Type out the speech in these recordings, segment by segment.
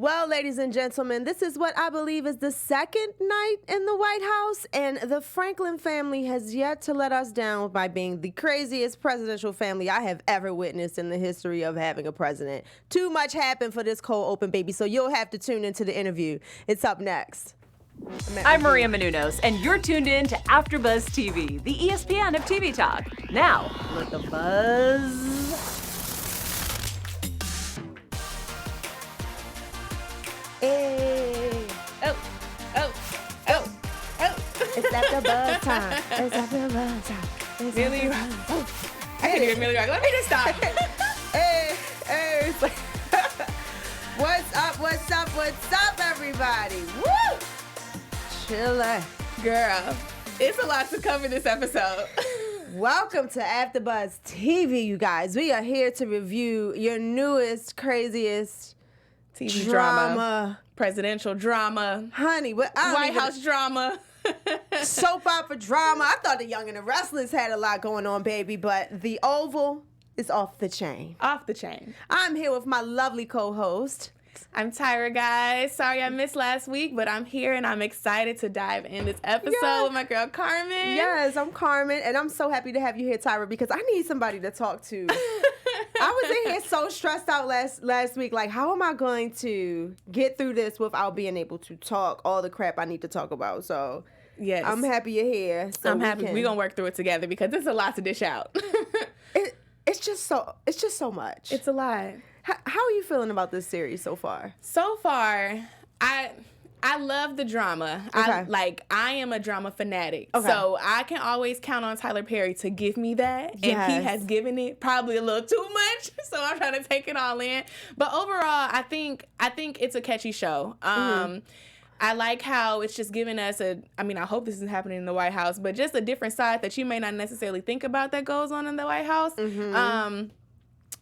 Well, ladies and gentlemen, this is what I believe is the second night in the White House, and the Franklin family has yet to let us down by being the craziest presidential family I have ever witnessed in the history of having a president. Too much happened for this cold open, baby, so you'll have to tune into the interview. It's up next. I'm Maria Menounos, and you're tuned in to AfterBuzz TV, the ESPN of TV talk. Now, let the buzz... Hey. Oh. It's AfterBuzz time. It's AfterBuzz time. It's Millie AfterBuzz. Rock. I can't even Millie Rock. Let me just stop. Hey. It's like, what's up, everybody? Woo! Chilla. Girl, it's a lot to cover this episode. Welcome to AfterBuzz TV, you guys. We are here to review your newest, craziest TV drama. Presidential drama. Honey, what? White House drama. Soap opera drama. I thought the Young and the Restless had a lot going on, baby, but the Oval is off the chain. Off the chain. I'm here with my lovely co-host. I'm Tyra, guys. Sorry I missed last week, but I'm here and I'm excited to dive in this episode with my girl Carmen. Yes, I'm Carmen, and I'm so happy to have you here, Tyra, because I need somebody to talk to. I was in here so stressed out last week. Like, how am I going to get through this without being able to talk all the crap I need to talk about? So, yes, I'm happy you're here. So I'm happy we're gonna work through it together because there's a lot to dish out. It's just so much. It's a lot. How are you feeling about this series so far? So far, I love the drama. Okay. I am a drama fanatic. Okay. So I can always count on Tyler Perry to give me that. Yes. And he has given it probably a little too much. So I'm trying to take it all in. But overall, I think it's a catchy show. I like how it's just giving us I hope this isn't happening in the White House, but just a different side that you may not necessarily think about that goes on in the White House.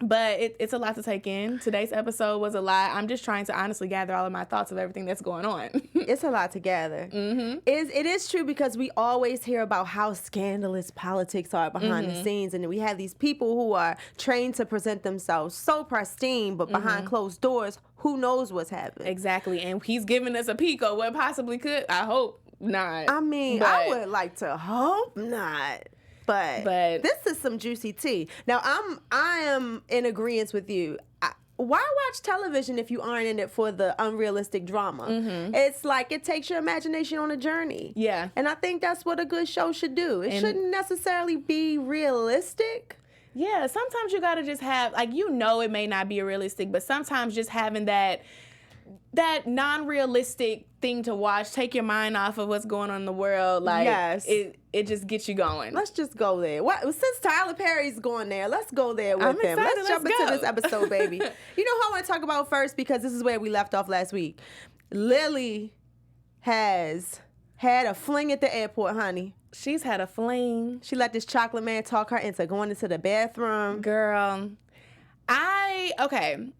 But it's a lot to take in. Today's episode was a lot. I'm just trying to honestly gather all of my thoughts of everything that's going on. It's a lot to gather. Mm-hmm. It is true because we always hear about how scandalous politics are behind the scenes, and we have these people who are trained to present themselves so pristine, but behind closed doors, who knows what's happening. Exactly, and he's giving us a peek of what possibly could. I hope not. I mean, I would like to hope not. But this is some juicy tea. Now, I am in agreement with you. Why watch television if you aren't in it for the unrealistic drama? It's like it takes your imagination on a journey. Yeah. And I think that's what a good show should do. It shouldn't necessarily be realistic. Yeah, sometimes you got to just have, it may not be realistic, but sometimes just having that non-realistic thing to watch, take your mind off of what's going on in the world. Yes. It just gets you going. Let's just go there. Since Tyler Perry's going there, let's go there with him. Excited. Let's jump Let's into go. this episode, baby. You know who I want to talk about first, because this is where we left off last week. Lily has had a fling at the airport, honey. She's had a fling. She let this chocolate man talk her into going into the bathroom. Girl, I'm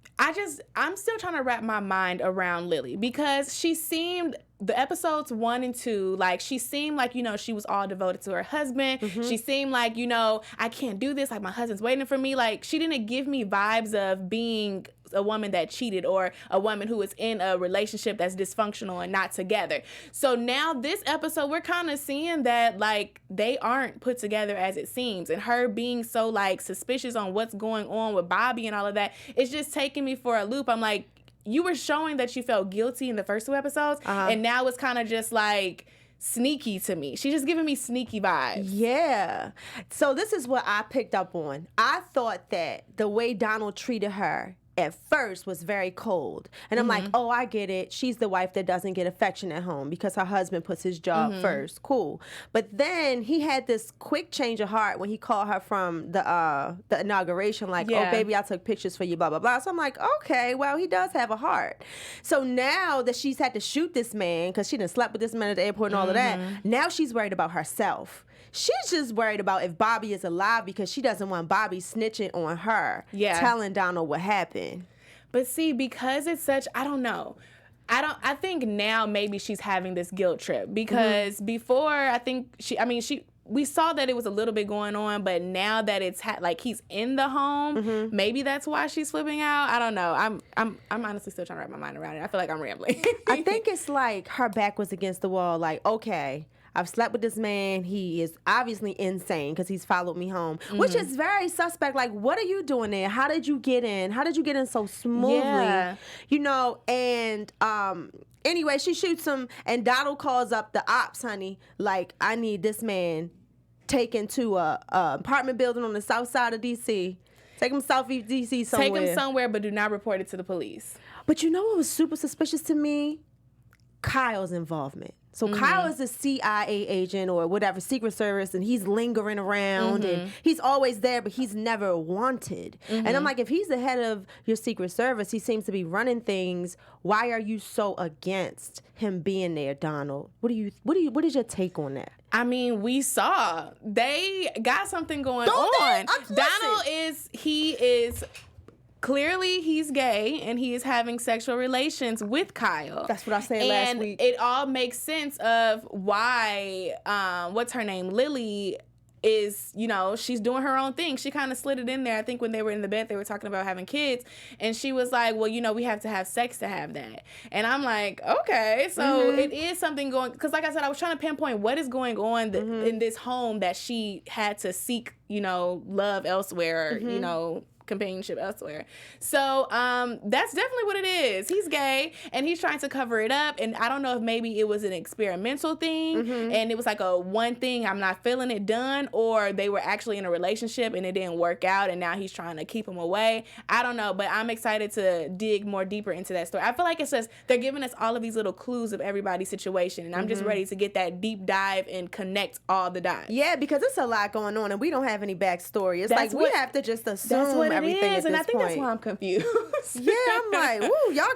still trying to wrap my mind around Lily because she seemed, the episodes 1 and 2, she seemed like, she was all devoted to her husband. She seemed like, I can't do this. My husband's waiting for me. She didn't give me vibes of being a woman that cheated or a woman who is in a relationship that's dysfunctional and not together. So now this episode, we're kind of seeing that they aren't put together as it seems, and her being so suspicious on what's going on with Bobby and all of that, it's just taking me for a loop. I'm like, you were showing that you felt guilty in the first 2 episodes, and now it's kind of just sneaky to me. She's just giving me sneaky vibes. Yeah. So this is what I picked up on. I thought that the way Donald treated her at first was very cold. And I'm like, oh, I get it. She's the wife that doesn't get affection at home because her husband puts his job first. Cool. But then he had this quick change of heart when he called her from the inauguration, oh, baby, I took pictures for you, blah, blah, blah. So I'm like, okay, well, he does have a heart. So now that she's had to shoot this man because she done slept with this man at the airport and all of that, now she's worried about herself. She's just worried about if Bobby is alive because she doesn't want Bobby snitching on her, telling Donald what happened. But see, because it's such, I don't know. I think now maybe she's having this guilt trip because before, I think we saw that it was a little bit going on, but now that it's like he's in the home, maybe that's why she's flipping out. I don't know. I'm honestly still trying to wrap my mind around it. I feel like I'm rambling. I think it's like her back was against the wall. Like, okay, I've slept with this man. He is obviously insane because he's followed me home, which is very suspect. Like, what are you doing there? How did you get in? How did you get in so smoothly? Yeah. You know, and anyway, she shoots him, and Donald calls up the ops, honey. Like, I need this man taken to a apartment building on the south side of D.C. Take him south of D.C. somewhere. Take him somewhere, but do not report it to the police. But you know what was super suspicious to me? Kyle's involvement. So Kyle is a CIA agent or whatever, Secret Service, and he's lingering around and he's always there, but he's never wanted. And I'm like, if he's the head of your Secret Service, he seems to be running things. Why are you so against him being there, Donald? What is your take on that? I mean, we saw they got something going on. Donald is clearly he's gay and he is having sexual relations with Kyle. That's what I said last week. And it all makes sense of why, what's her name? Lily is, you know, she's doing her own thing. She kind of slid it in there. I think when they were in the bed, they were talking about having kids. And she was like, well, you know, we have to have sex to have that. And I'm like, okay. So it is something going, because like I said, I was trying to pinpoint what is going on in this home that she had to seek, you know, love elsewhere, you know, companionship elsewhere. So that's definitely what it is. He's gay and he's trying to cover it up, and I don't know if maybe it was an experimental thing and it was like a one thing, I'm not feeling it done, or they were actually in a relationship and it didn't work out and now he's trying to keep him away. I don't know, but I'm excited to dig more deeper into that story. I feel like it's just they're giving us all of these little clues of everybody's situation, and I'm just ready to get that deep dive and connect all the dots. Yeah, because it's a lot going on and we don't have any backstory. It's like we have to just assume everything at and this I think point. that's why I'm confused. Yeah, I'm like, ooh, y'all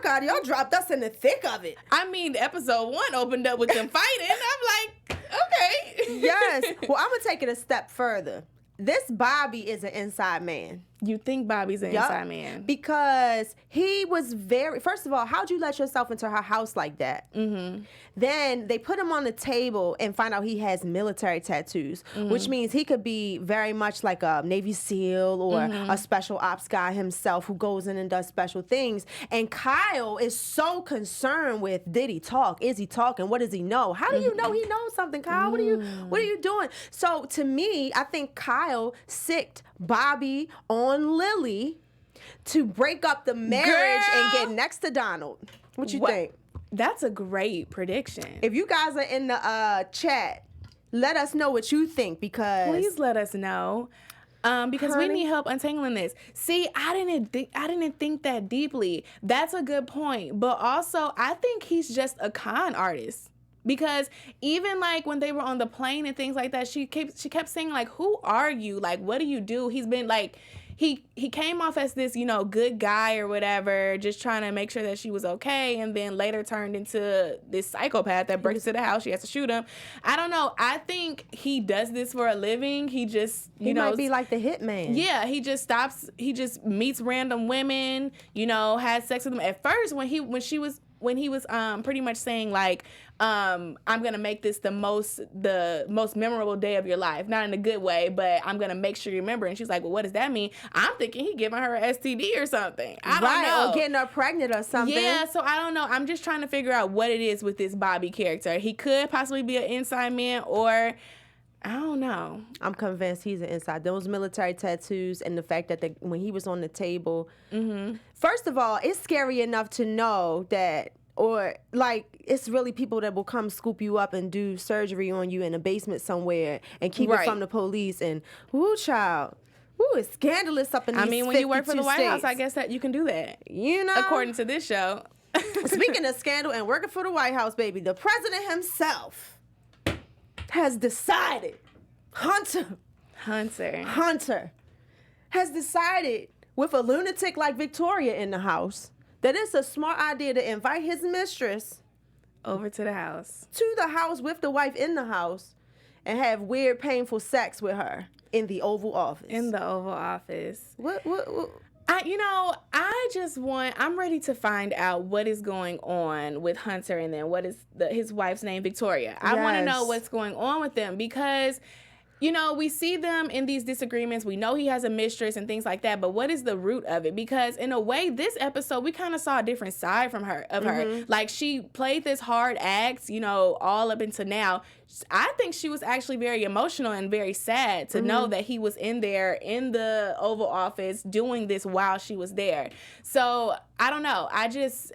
dropped us in the thick of it. I mean, episode 1 opened up with them fighting. I'm like, okay. Yes. Well, I'm gonna take it a step further. This Bobby is an inside man. You think Bobby's an inside man? Because he was first of all, how'd you let yourself into her house like that? Then they put him on the table and find out he has military tattoos, which means he could be very much like a Navy SEAL or a special ops guy himself who goes in and does special things. And Kyle is so concerned with, did he talk? Is he talking? What does he know? How do you know he knows something, Kyle? What are you doing? So to me, I think Kyle sicked Bobby on Lily to break up the marriage and get next to Donald. What you think? That's a great prediction. If you guys are in the chat, let us know what you think, because please let us know. Because we need help untangling this. See, I didn't think that deeply. That's a good point. But also, I think he's just a con artist. Because even like when they were on the plane and things like that, she kept saying like, "Who are you? Like, what do you do?" He's been like, he came off as this, you know, good guy or whatever, just trying to make sure that she was okay, and then later turned into this psychopath that breaks into the house. She has to shoot him. I don't know. I think he does this for a living. He just, he might be like the hitman. Yeah, he just meets random women, you know, has sex with them. At first, when he was pretty much saying like, I'm gonna make this the most memorable day of your life, not in a good way, but I'm gonna make sure you remember. And she's like, well, what does that mean? I'm thinking he giving her an STD or something. I don't know. Or getting her pregnant or something. Yeah, so I don't know. I'm just trying to figure out what it is with this Bobby character. He could possibly be an inside man, or I don't know. I'm convinced he's an inside. Those military tattoos and the fact that when he was on the table, first of all, it's scary enough to know that, or like, it's really people that will come scoop you up and do surgery on you in a basement somewhere and keep it from the police. And woo, child, woo, it's scandalous up in these 52 states. I mean, when you work for the White House, I guess that you can do that. You know, according to this show. Speaking of scandal and working for the White House, baby, the president himself has decided, Hunter has decided, with a lunatic like Victoria in the house, that it's a smart idea to invite his mistress over to the house with the wife in the house and have weird, painful sex with her in the Oval Office. What? I'm ready to find out what is going on with Hunter, and then what is his wife's name, Victoria. I want to know what's going on with them, because we see them in these disagreements. We know he has a mistress and things like that, but what is the root of it? Because in a way, this episode, we kind of saw a different side from her. Like, she played this hard act, all up until now. I think she was actually very emotional and very sad to know that he was in there in the Oval Office doing this while she was there. So I don't know.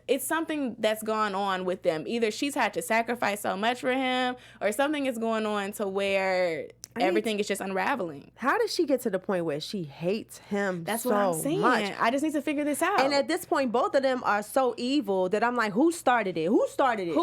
It's something that's gone on with them. Either she's had to sacrifice so much for him, or something is going on to where everything is just unraveling. How did she get to the point where she hates him That's so what I'm saying. much? I just need to figure this out. And at this point, both of them are so evil that I'm like, who started it? Who started it?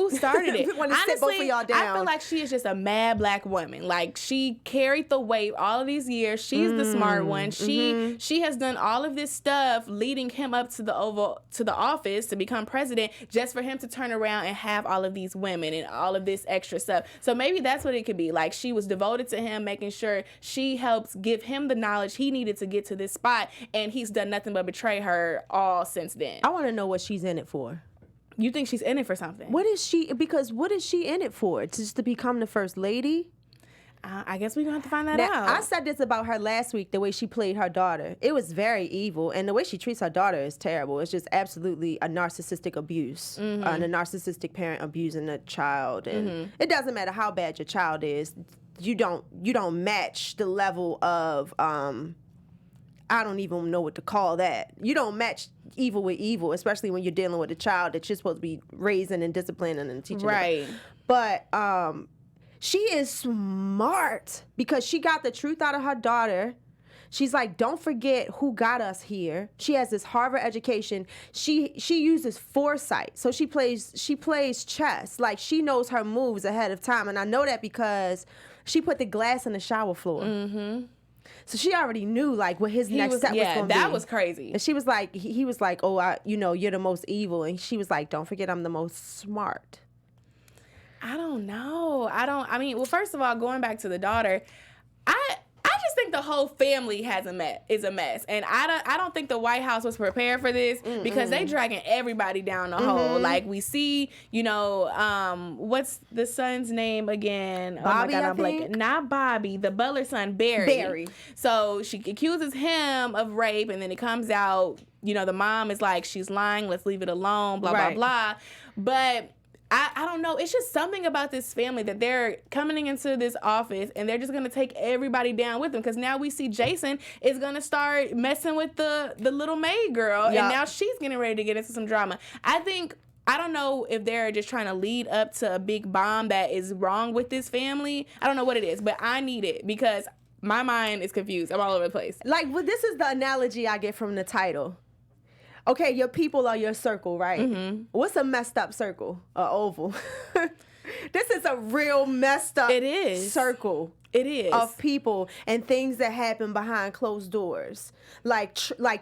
Honestly, both of y'all down. I feel like she is just a mad black woman. Like, she carried the weight all of these years. She's the smart one. She has done all of this stuff leading him up to the office to become president, just for him to turn around and have all of these women and all of this extra stuff. So maybe that's what it could be. Like, she was devoted to him, making sure she helps give him the knowledge he needed to get to this spot, and he's done nothing but betray her all since then. I want to know what she's in it for. You think she's in it for something? What is she in it for? Just to become the first lady? I guess we're going to have to find that out. I said this about her last week, the way she played her daughter. It was very evil, and the way she treats her daughter is terrible. It's just absolutely a narcissistic abuse, and a narcissistic parent abusing a child. And it doesn't matter how bad your child is. You don't match the level of I don't even know what to call that. You don't match evil with evil, especially when you're dealing with a child that you're supposed to be raising and disciplining and teaching. Right. But she is smart because she got the truth out of her daughter. She's like, don't forget who got us here. She has this Harvard education. She uses foresight. So she plays chess. Like, she knows her moves ahead of time. And I know that because she put the glass on the shower floor. Mm-hmm. So she already knew, like, what his next step was going to be. Yeah, that was crazy. And she was like, he was like, oh, you're the most evil. And she was like, don't forget I'm the most smart. I don't know. Well, first of all, going back to the daughter, I just think the whole family is a mess, and I don't think the White House was prepared for this because they dragging everybody down the hole. Like, we see, what's the son's name again? Bobby, oh my God, I think? Not Bobby, the Butler son, Barry. So she accuses him of rape, and then it comes out, the mom is like, she's lying. Let's leave it alone. Blah blah blah. But I don't know. It's just something about this family that they're coming into this office and they're just going to take everybody down with them, because now we see Jason is going to start messing with the little maid girl, and now she's getting ready to get into some drama. I don't know if they're just trying to lead up to a big bomb that is wrong with this family. I don't know what it is, but I need it because my mind is confused. I'm all over the place. Like, well, this is the analogy I get from the title. Okay, your people are your circle, right? Mm-hmm. What's a messed up circle? An oval. This is a real messed up circle. It is. Of people and things that happen behind closed doors. Like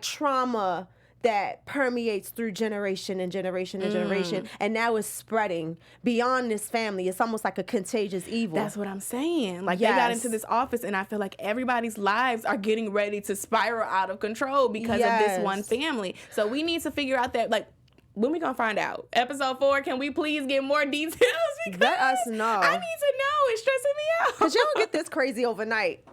trauma that permeates through generation and generation and generation, and now it's spreading beyond this family. It's almost like a contagious evil. That's what I'm saying. Like, they got into this office, and I feel like everybody's lives are getting ready to spiral out of control because of this one family. So we need to figure out that, like, when we gonna find out? Episode 4, can we please get more details? Because let us know. I need to know. It's stressing me out. Because you don't get this crazy overnight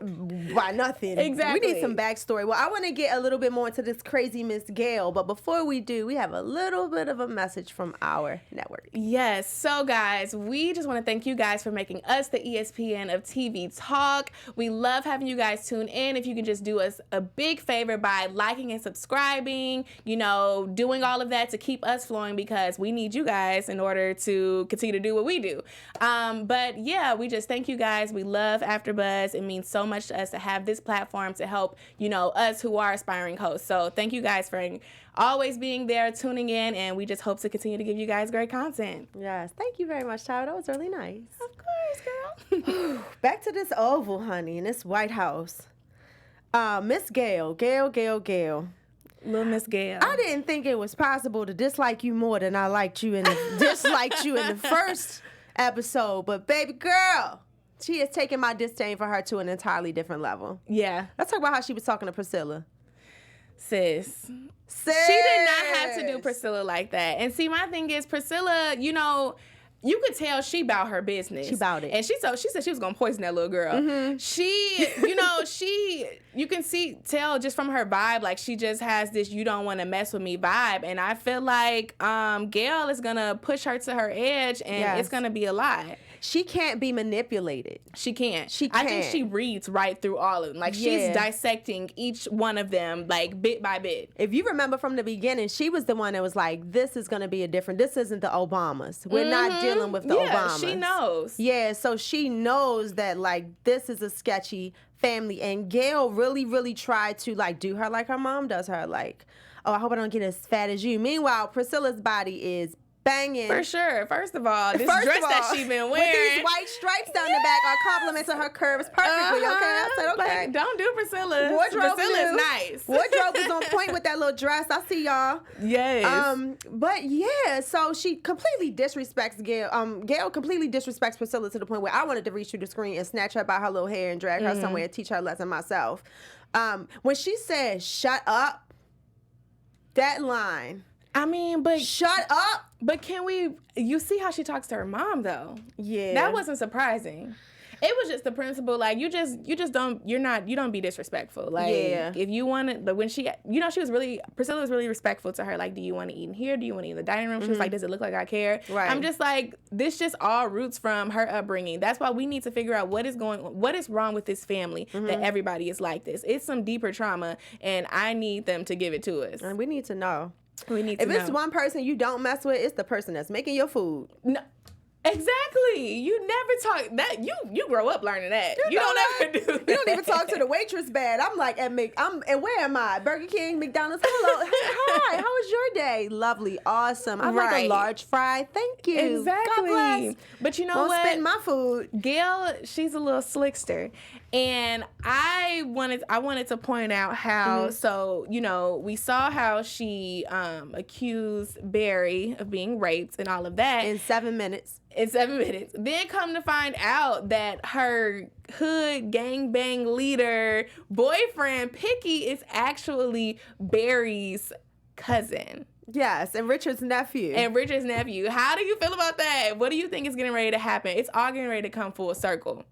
by nothing. Exactly. We need some backstory. Well, I want to get a little bit more into this crazy Miss Gayle, but before we do, we have a little bit of a message from our network. Yes. So, guys, we just want to thank you guys for making us the ESPN of TV Talk. We love having you guys tune in. If you can just do us a big favor by liking and subscribing, doing all of that to keep us flowing, because we need you guys in order to continue to do what we do. But yeah, we just thank you guys. We love AfterBuzz. It means so much to us to have this platform to help, us who are aspiring hosts. So thank you guys for always being there, tuning in, and we just hope to continue to give you guys great content. Yes. Thank you very much, Tyra. That was really nice. Of course, girl. Back to this Oval, honey, in this White House. Miss Gayle. Little Miss Gayle. I didn't think it was possible to dislike you more than I disliked you in the first episode. But baby girl, she is taking my disdain for her to an entirely different level. Yeah. Let's talk about how she was talking to Priscilla. Sis. She did not have to do Priscilla like that. And see, my thing is, Priscilla, you could tell she about her business. She about it. And she said she was going to poison that little girl. She, you know, you can tell just from her vibe, like she just has this you don't want to mess with me vibe. And I feel like Gayle is going to push her to her edge, and it's going to be a lie. She can't be manipulated. She can't. She I can't. think she reads right through all of them. Like, she's dissecting each one of them, like, bit by bit. If you remember from the beginning, she was the one that was like, this is going to be this isn't the Obamas. We're not dealing with the Obamas. She knows. Yeah, so she knows that, like, this is a sketchy family. And Gayle really, really tried to, like, do her like her mom does her. Like, oh, I hope I don't get as fat as you. Meanwhile, Priscilla's body is banging. For sure. First of all, this dress that she been wearing with these white stripes down the back are compliments of her curves perfectly. Okay, I said okay. Like, don't do Priscilla. Wardrobe Priscilla's nice. Wardrobe was on point with that little dress. I see y'all. Yes. But yeah, so she completely disrespects Gayle. Gayle completely disrespects Priscilla to the point where I wanted to reach through the screen and snatch her by her little hair and drag her somewhere and teach her a lesson myself. When she said "shut up," that line. I mean, but shut up. But you see how she talks to her mom though? Yeah. That wasn't surprising. It was just the principle, like, you don't be disrespectful. Like, if you want to, when Priscilla was really respectful to her, like, do you want to eat in here? Do you want to eat in the dining room? She was like, does it look like I care? Right. I'm just like, this just all roots from her upbringing. That's why we need to figure out what is wrong with this family that everybody is like this. It's some deeper trauma, and I need them to give it to us. And we need to know. If it's one person you don't mess with, it's the person that's making your food. No, exactly. You never talk that. You grow up learning that. You don't ever do that. You don't even talk to the waitress bad. I'm like and where am I? Burger King, McDonald's. Hello, hi. How was your day? Lovely, awesome. I'd like a large fry. Thank you. Exactly. God bless. But you know Won't what? spend my food. Gayle, she's a little slickster. And I wanted to point out how, so, you know, we saw how she accused Barry of being raped and all of that. In 7 minutes. Then come to find out that her hood gangbang leader boyfriend, Picky, is actually Barry's cousin. Yes, and Richard's nephew. How do you feel about that? What do you think is getting ready to happen? It's all getting ready to come full circle.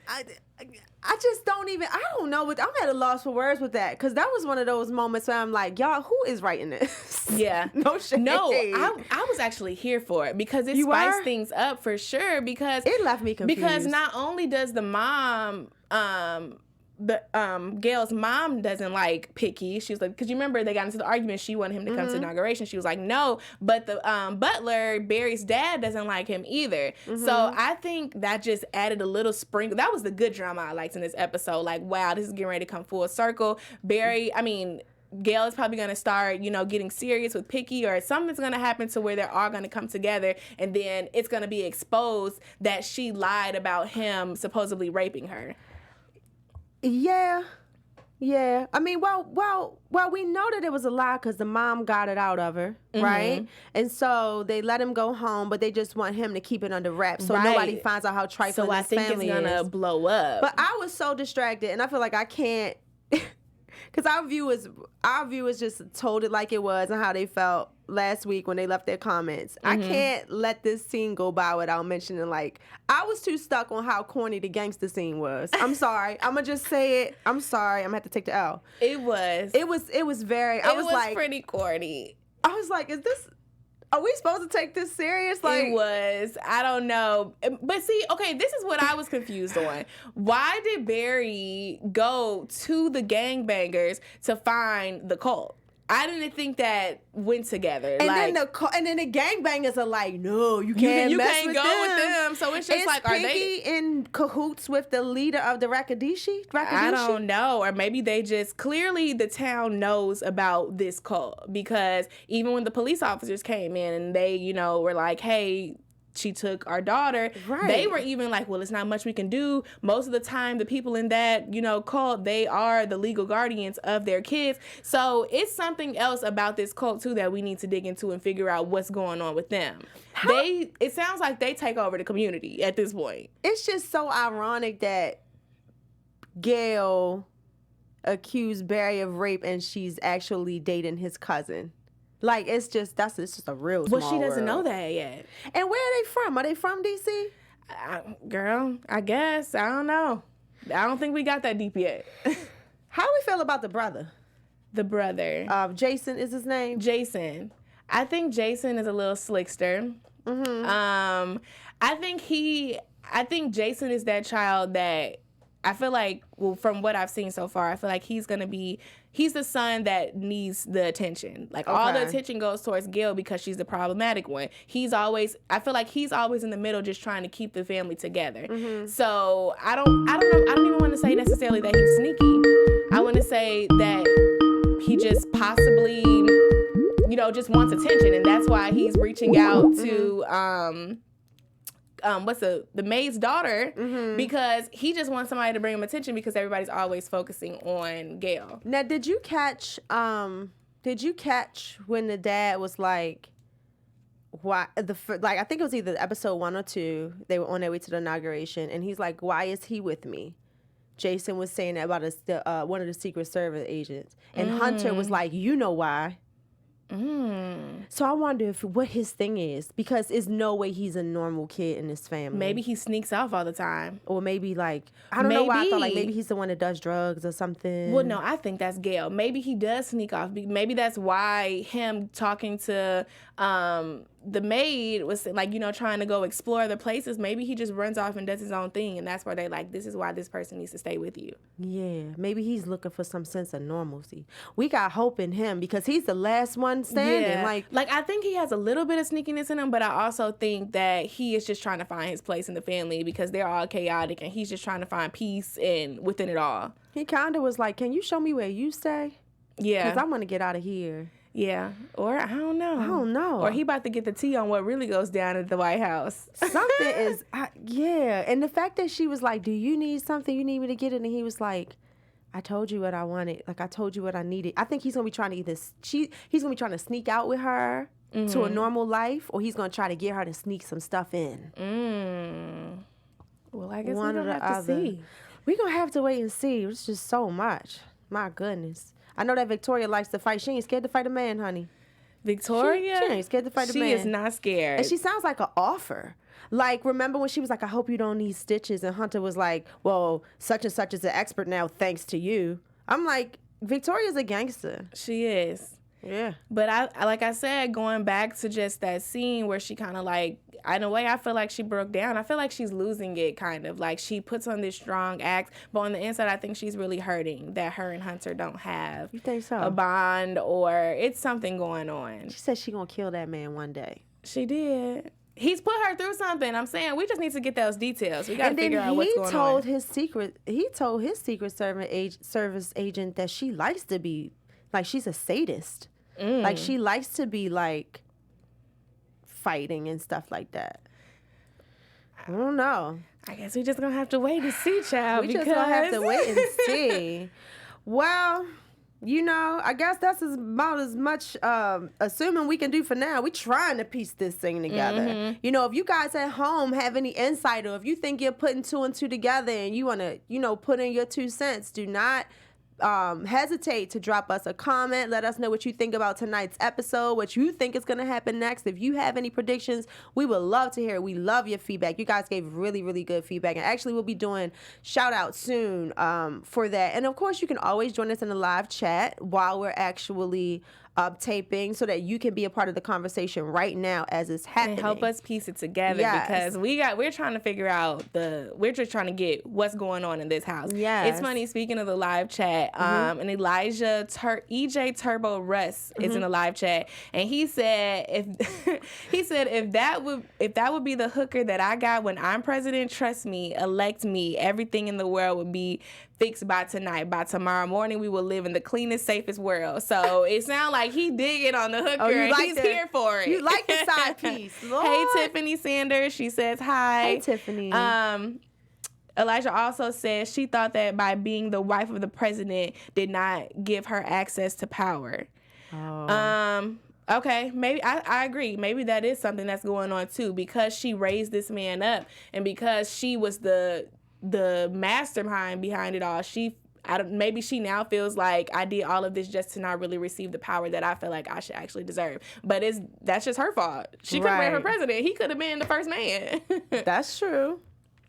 I just don't know I'm at a loss for words with that, because that was one of those moments where I'm like, y'all, who is writing this? Yeah. No shade. No, I was actually here for it, because it spiced things up for sure, because it left me confused. Because not only does the mom Gayle's mom doesn't like Picky. She was like, because you remember they got into the argument. She wanted him to come to the inauguration. She was like, no. But the butler, Barry's dad, doesn't like him either. So I think that just added a little sprinkle. That was the good drama I liked in this episode. Like, wow, this is getting ready to come full circle. Gayle is probably going to start, getting serious with Picky, or something's going to happen to where they're all going to come together, and then it's going to be exposed that she lied about him supposedly raping her. Yeah. I mean, well, we know that it was a lie because the mom got it out of her, right? And so they let him go home, but they just want him to keep it under wraps so nobody finds out how trifling his family is. So I think it's gonna blow up. But I was so distracted, and I feel like I can't, because our viewers just told it like it was and how they felt last week when they left their comments. I can't let this scene go by without mentioning, like, I was too stuck on how corny the gangster scene was. I'm sorry. I'm gonna just say it. I'm sorry. I'm gonna have to take the L. It was very. I was like, pretty corny. I was like, are we supposed to take this serious? Like, it was. I don't know. But see, okay, this is what I was confused on. Why did Barry go to the gangbangers to find the cult? I didn't think that went together. And then the gangbangers are like, no, you can't go with them. So it's just like, are they in cahoots with the leader of the Rakadishi? I don't know. Or maybe they just, clearly the town knows about this cult, because even when the police officers came in and they, were like, hey, she took our daughter. Right. They were even like, well, it's not much we can do. Most of the time, the people in that, cult, they are the legal guardians of their kids. So it's something else about this cult, too, that we need to dig into and figure out what's going on with them. It sounds like they take over the community at this point. It's just so ironic that Gayle accused Barry of rape and she's actually dating his cousin. Like, it's just a real small Well, she doesn't know world. that yet. And where are they from? Are they from DC? Girl, I guess. I don't know. I don't think we got that deep yet. How do we feel about the brother? The brother. Jason is his name? Jason. I think Jason is a little slickster. Mm-hmm. I think Jason is that child that I feel like, well, from what I've seen so far, I feel like he's the son that needs the attention. Like, all the attention goes towards Gayle because she's the problematic one. I feel like he's always in the middle just trying to keep the family together. Mm-hmm. So I don't know. I don't even want to say necessarily that he's sneaky. I want to say that he just possibly, just wants attention. And that's why he's reaching out to, the maid's daughter, because he just wants somebody to bring him attention because everybody's always focusing on Gayle. Now, did you catch when the dad was like, why I think it was either episode 1 or 2, they were on their way to the inauguration, and he's like, why is he with me? Jason was saying that about one of the Secret Service agents, and Hunter was like, you know why. So I wonder what his thing is, because there's no way he's a normal kid in this family. Maybe he sneaks off all the time. Or maybe I don't know why I thought maybe he's the one that does drugs or something. Well, no, I think that's Gayle. Maybe he does sneak off. Maybe that's why him talking to the maid was trying to go explore the places. Maybe he just runs off and does his own thing, and that's why they this is why this person needs to stay with you. Yeah, maybe he's looking for some sense of normalcy. We got hope in him because he's the last one standing. Yeah. I think he has a little bit of sneakiness in him, but I also think that he is just trying to find his place in the family because they're all chaotic, and he's just trying to find peace within it all. He kind of was like, can you show me where you stay? Yeah. Because I want to get out of here. Yeah, or I don't know. Or he about to get the tea on what really goes down at the White House. Something is, and the fact that she was like, do you need something? You need me to get it? And he was like, I told you what I wanted. Like, I told you what I needed. I think he's going to be trying to he's going to be trying to sneak out with her to a normal life, or he's going to try to get her to sneak some stuff in. Well, I guess we're going to have to see. We're going to have to wait and see. It's just so much. My goodness. I know that Victoria likes to fight. She ain't scared to fight a man, honey. Victoria? She ain't scared to fight a man. She is not scared. And she sounds like an offer. Like, remember when she was like, I hope you don't need stitches? And Hunter was like, well, such and such is an expert now thanks to you. I'm like, Victoria's a gangster. She is. Yeah. But I like I said, going back to just that scene where she kind of in a way, I feel like she broke down. I feel like she's losing it, kind of. Like, she puts on this strong act, but on the inside, I think she's really hurting that her and Hunter don't have you think so? A bond, or it's something going on. She said she gonna kill that man one day. She did. He's put her through something. I'm saying we just need to get those details. We got to figure out what's going on. He told his Secret Service agent that she likes to be, like, she's a sadist. Like, she likes to be, like, fighting and stuff like that. I don't know. I guess we just gonna have to wait and see, child. Just gonna have to wait and see. Well, I guess that's about as much assuming we can do for now. We're trying to piece this thing together. If you guys at home have any insight, or if you think you're putting 2 and 2 together and you want to, put in your 2 cents, do not hesitate to drop us a comment. Let us know what you think about tonight's episode, what you think is going to happen next. If you have any predictions, we would love to hear it. We love your feedback. You guys gave really, really good feedback. And actually, we'll be doing shout out soon for that. And of course, you can always join us in the live chat while we're actually taping, so that you can be a part of the conversation right now as it's happening. And help us piece it together, because we're trying to figure out we're just trying to get what's going on in this house. Yes. It's funny, speaking of the live chat, and EJ Turbo Russ is in the live chat, and he said if that would be the hooker that I got when I'm president, trust me, elect me, everything in the world would be fixed by tonight. By tomorrow morning, we will live in the cleanest, safest world. So it sounds like he digging on the hooker, and he's here for it. You like the side piece. Lord. Hey, Tiffany Sanders. She says hi. Hey, Tiffany. Elijah also says she thought that by being the wife of the president did not give her access to power. Oh. Okay, maybe I agree. Maybe that is something that's going on too, because she raised this man up, and because she was the mastermind behind it all. maybe she now feels like I did all of this just to not really receive the power that I feel like I should actually deserve. But that's just her fault. She could have ran for president. He could have been the first man. That's true.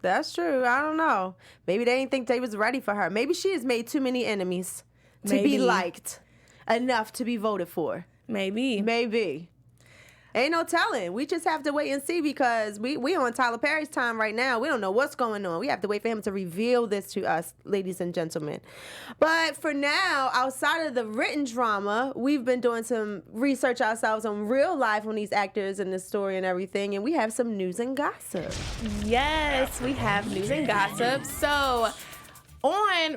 That's true. I don't know. Maybe they didn't think they was ready for her. Maybe she has made too many enemies to be liked enough to be voted for. Maybe. Ain't no telling. We just have to wait and see because we on Tyler Perry's time right now. We don't know what's going on. We have to wait for him to reveal this to us, ladies and gentlemen. But for now, outside of the written drama, we've been doing some research ourselves on real life on these actors and the story and everything, and we have some news and gossip. Yes, we have news and gossip. So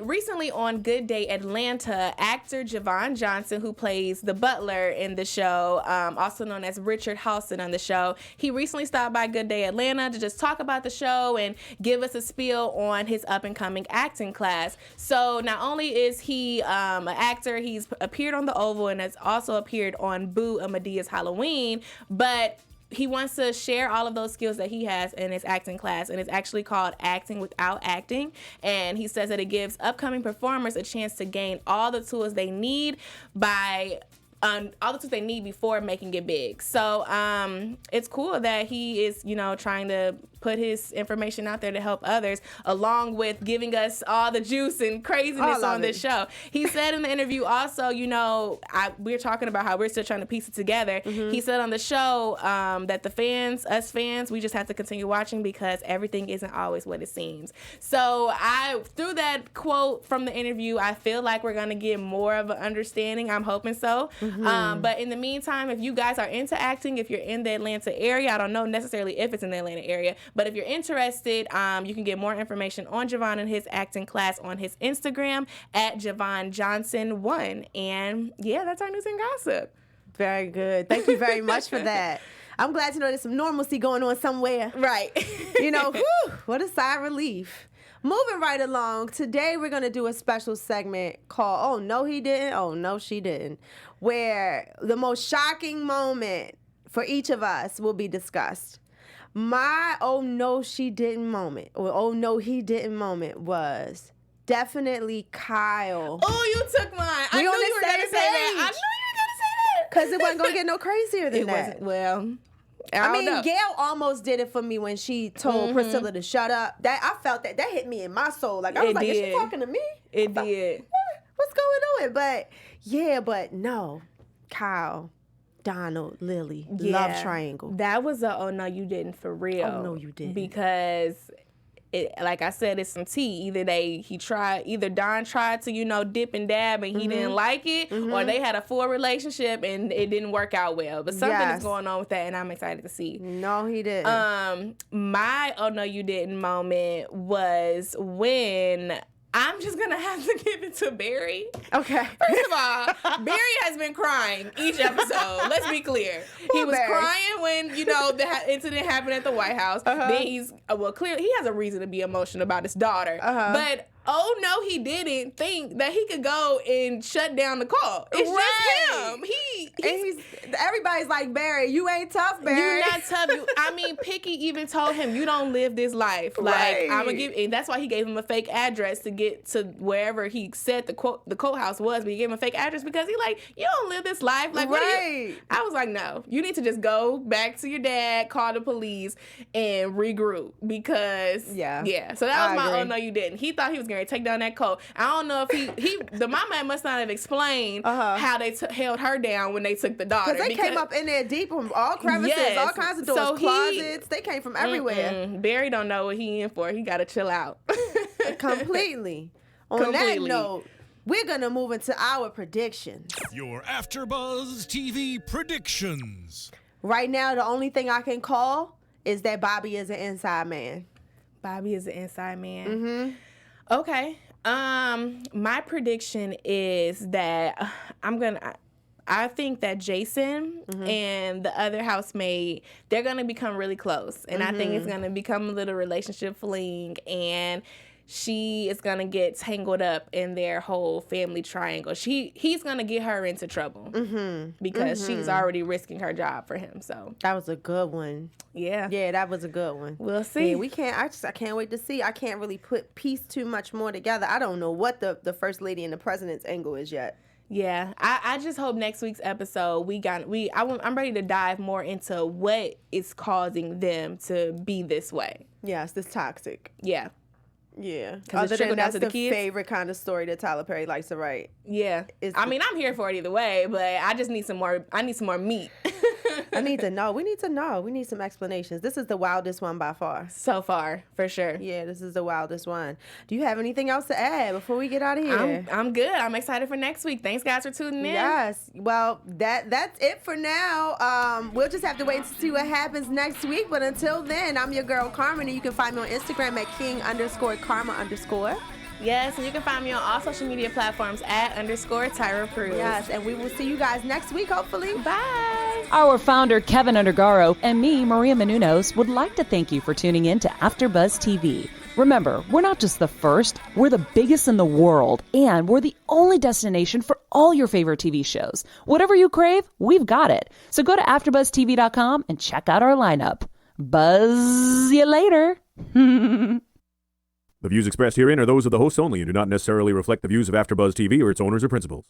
recently on Good Day Atlanta, actor Javon Johnson, who plays the butler in the show, also known as Richard Halston on the show, he recently stopped by Good Day Atlanta to just talk about the show and give us a spiel on his up-and-coming acting class. So not only is he an actor, he's appeared on The Oval and has also appeared on Boo! A Medea's Halloween, but he wants to share all of those skills that he has in his acting class, and it's actually called Acting Without Acting. And he says that it gives upcoming performers a chance to gain all the tools they need before making it big. So it's cool that he is, trying to put his information out there to help others, along with giving us all the juice and craziness on this show. He said in the interview also, we're talking about how we're still trying to piece it together. Mm-hmm. He said on the show that us fans, we just have to continue watching because everything isn't always what it seems. So through that quote from the interview, I feel like we're going to get more of an understanding. I'm hoping so. Mm-hmm. But in the meantime, if you guys are into acting, if you're in the Atlanta area, I don't know necessarily if it's in the Atlanta area, but if you're interested, you can get more information on Javon and his acting class on his Instagram at Javon Johnson 1. And yeah, that's our news and gossip. Very good. Thank you very much for that. I'm glad to know there's some normalcy going on somewhere. Right. What a sigh of relief. Moving right along, today we're going to do a special segment called Oh No He Didn't, Oh No She Didn't, where the most shocking moment for each of us will be discussed. My oh no she didn't moment, or oh no he didn't moment, was definitely Kyle. Oh, you took mine. I knew you were going to say that. Because it wasn't going to get no crazier than that. Wasn't. Well, I mean, Gayle almost did it for me when she told Priscilla to shut up. I felt that hit me in my soul. Like, I was is she talking to me? It did. What's going on? But no, Kyle, Donald, Lily, love triangle. That was a oh no you didn't for real. Oh no you didn't. Because like I said, it's some tea. Either Don tried to, dip and dab and he didn't like it, or they had a full relationship and it didn't work out well. But something is going on with that, and I'm excited to see. No, he didn't. My oh no you didn't moment was when I'm just going to have to give it to Barry. Okay. First of all, Barry has been crying each episode. Let's be clear. He was crying when, the incident happened at the White House. Then clearly he has a reason to be emotional about his daughter. But oh no, he didn't think that he could go and shut down the call. It's just him. Everybody's like, Barry, you ain't tough, Barry. You're not tough. Picky even told him, you don't live this life. Like, I'm gonna and that's why he gave him a fake address to get to wherever he said the courthouse was, but he gave him a fake address because he you don't live this life. Like, I was like, no, you need to just go back to your dad, call the police, and regroup because So that was my oh no you didn't. He thought he was gonna take down that coat. I don't know if the mama must not have explained how they held her down when they took the daughter. Because they came up in there deep from all crevices, all kinds of doors, closets. They came from everywhere. Barry don't know what he in for. He got to chill out. Completely. On that note, we're going to move into our predictions. Your AfterBuzz TV predictions. Right now, the only thing I can call is that Bobby is an inside man. Bobby is an inside man. Mm-hmm. Okay. My prediction is that I think that Jason and the other housemate, they're going to become really close. And I think it's going to become a little relationship fling. And she is gonna get tangled up in their whole family triangle. He's gonna get her into trouble because she's already risking her job for him. So that was a good one. Yeah, that was a good one. We'll see. Yeah, I can't wait to see. I can't really piece too much more together. I don't know what the first lady and the president's angle is yet. Yeah, I just hope next week's episode I'm ready to dive more into what is causing them to be this way. Yes, this toxic. Yeah. Yeah. Because that's the favorite kind of story that Tyler Perry likes to write. Yeah. I'm here for it either way, but I just need some more meat. I need to know. We need to know. We need some explanations. This is the wildest one by far. So far, for sure. Yeah, this is the wildest one. Do you have anything else to add before we get out of here? I'm good. I'm excited for next week. Thanks, guys, for tuning in. Yes. Well, that's it for now. We'll just have to wait to see what happens next week. But until then, I'm your girl, Carmen, and you can find me on Instagram at king_karma_. Yes, and you can find me on all social media platforms at _Tyra Cruz. Yes, and we will see you guys next week, hopefully. Bye. Our founder, Kevin Undergaro, and me, Maria Menounos, would like to thank you for tuning in to AfterBuzz TV. Remember, we're not just the first, we're the biggest in the world, and we're the only destination for all your favorite TV shows. Whatever you crave, we've got it. So go to AfterBuzzTV.com and check out our lineup. Buzz you later. The views expressed herein are those of the hosts only and do not necessarily reflect the views of AfterBuzz TV or its owners or principals.